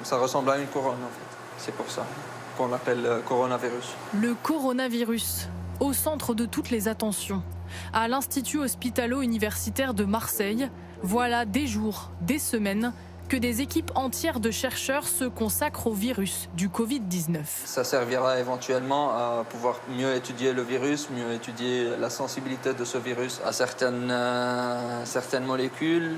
Ça ressemble à une couronne en fait. C'est pour ça qu'on l'appelle coronavirus. Le coronavirus, au centre de toutes les attentions. À l'Institut hospitalo-universitaire de Marseille, voilà des jours, des semaines, que des équipes entières de chercheurs se consacrent au virus du Covid-19. Ça servira éventuellement à pouvoir mieux étudier le virus, mieux étudier la sensibilité de ce virus à certaines molécules.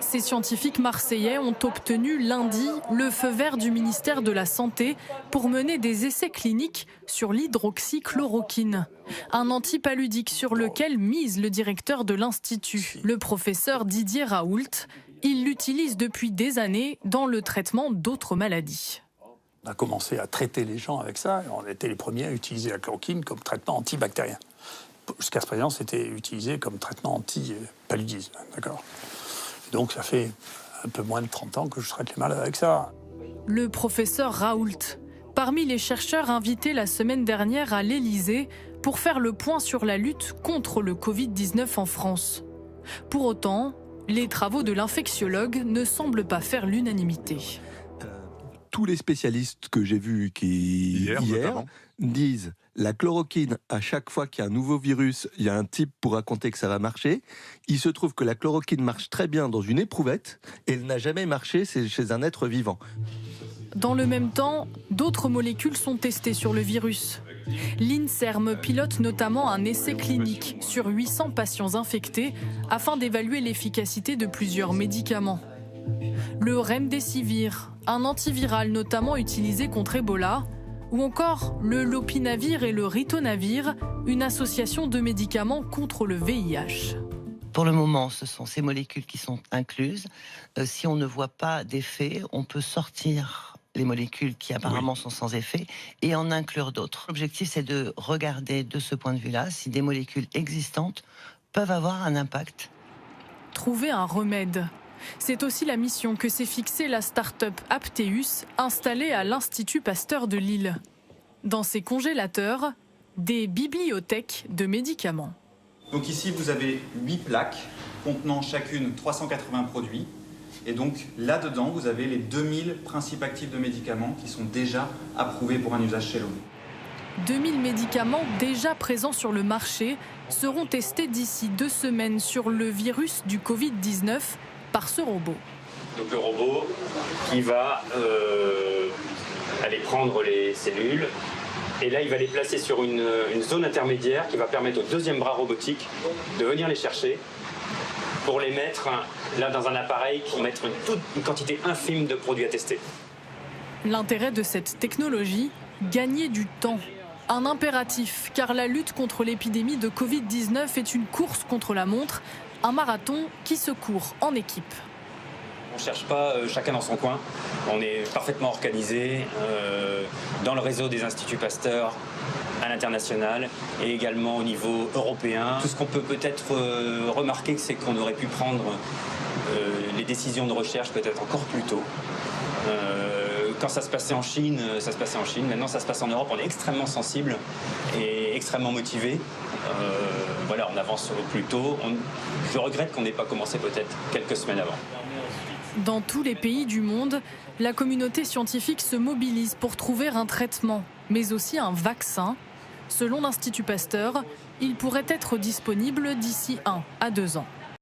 Ces scientifiques marseillais ont obtenu lundi le feu vert du ministère de la Santé pour mener des essais cliniques sur l'hydroxychloroquine, un antipaludique sur lequel mise le directeur de l'Institut, le professeur Didier Raoult. Il l'utilise depuis des années dans le traitement d'autres maladies. On a commencé à traiter les gens avec ça et on était les premiers à utiliser la chloroquine comme traitement antibactérien. Jusqu'à présent, c'était utilisé comme traitement anti-paludisme, d'accord ? Donc ça fait un peu moins de 30 ans que je traite les malades avec ça. Le professeur Raoult, parmi les chercheurs invités la semaine dernière à l'Élysée pour faire le point sur la lutte contre le Covid-19 en France. Pour autant, les travaux de l'infectiologue ne semblent pas faire l'unanimité. Tous les spécialistes que j'ai vus hier disent la chloroquine, à chaque fois qu'il y a un nouveau virus, il y a un type pour raconter que ça va marcher. Il se trouve que la chloroquine marche très bien dans une éprouvette et elle n'a jamais marché chez un être vivant. Dans le même temps, d'autres molécules sont testées sur le virus. L'INSERM pilote notamment un essai clinique sur 800 patients infectés afin d'évaluer l'efficacité de plusieurs médicaments. Le Remdesivir, un antiviral notamment utilisé contre Ebola, ou encore le Lopinavir et le Ritonavir, une association de médicaments contre le VIH. Pour le moment, ce sont ces molécules qui sont incluses. Si on ne voit pas d'effet, on peut sortir les molécules qui apparemment sont sans effet et en inclure d'autres. L'objectif, c'est de regarder de ce point de vue-là si des molécules existantes peuvent avoir un impact. Trouver un remède. C'est aussi la mission que s'est fixée la start-up Apteus, installée à l'Institut Pasteur de Lille. Dans ses congélateurs, des bibliothèques de médicaments. Donc ici, vous avez 8 plaques contenant chacune 380 produits. Et donc là-dedans, vous avez les 2000 principes actifs de médicaments qui sont déjà approuvés pour un usage chez l'homme. 2000 médicaments déjà présents sur le marché seront testés d'ici 2 semaines sur le virus du Covid-19 par ce robot. Donc le robot qui va aller prendre les cellules et là il va les placer sur une zone intermédiaire qui va permettre au deuxième bras robotique de venir les chercher pour les mettre là dans un appareil qui va mettre une quantité infime de produits à tester. L'intérêt de cette technologie, gagner du temps. Un impératif, car la lutte contre l'épidémie de Covid-19 est une course contre la montre, un marathon qui se court en équipe. On ne cherche pas chacun dans son coin, on est parfaitement organisé dans le réseau des instituts Pasteur à l'international et également au niveau européen. Tout ce qu'on peut peut-être remarquer, c'est qu'on aurait pu prendre les décisions de recherche peut-être encore plus tôt. Quand ça se passait en Chine, ça se passait en Chine. Maintenant, ça se passe en Europe. On est extrêmement sensible et extrêmement motivé. Voilà, on avance plus tôt. Je regrette qu'on n'ait pas commencé peut-être quelques semaines avant. Dans tous les pays du monde, la communauté scientifique se mobilise pour trouver un traitement, mais aussi un vaccin. Selon l'Institut Pasteur, il pourrait être disponible d'ici 1 à 2 ans.